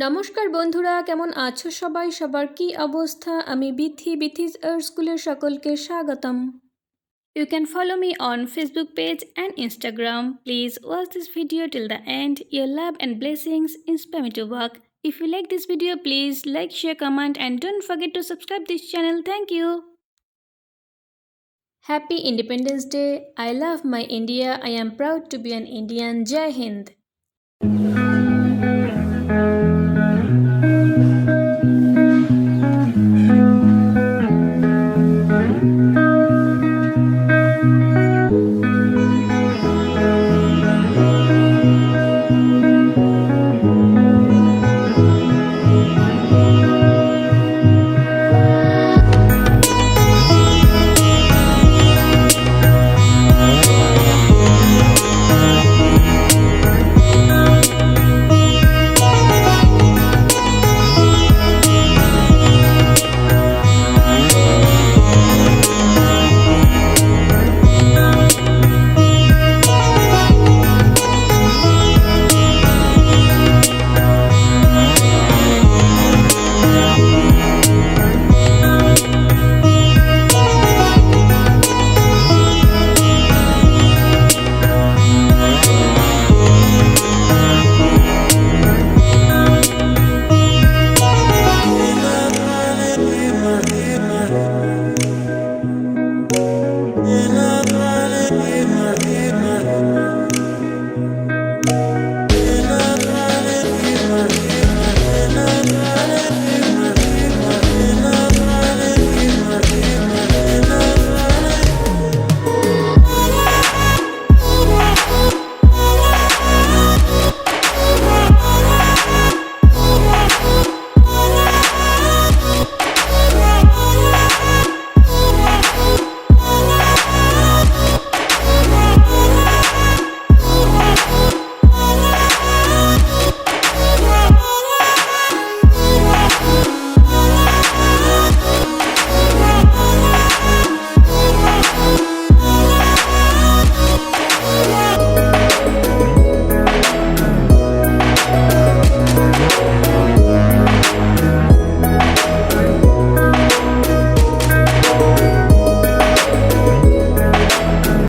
নমস্কার বন্ধুরা, কেমন আছো সবাই? সবার কি অবস্থা? আমি বিথি, বিথিজ স্কুলের সকলকে স্বাগতম। You can follow me on Facebook page and Instagram. Please watch this video till the end. Your love and blessings inspire me to work. If you like this video, please like, share, comment and don't forget to subscribe this channel. Thank you. Happy Independence Day. I love my India. I am proud to be an Indian. Jai Hind.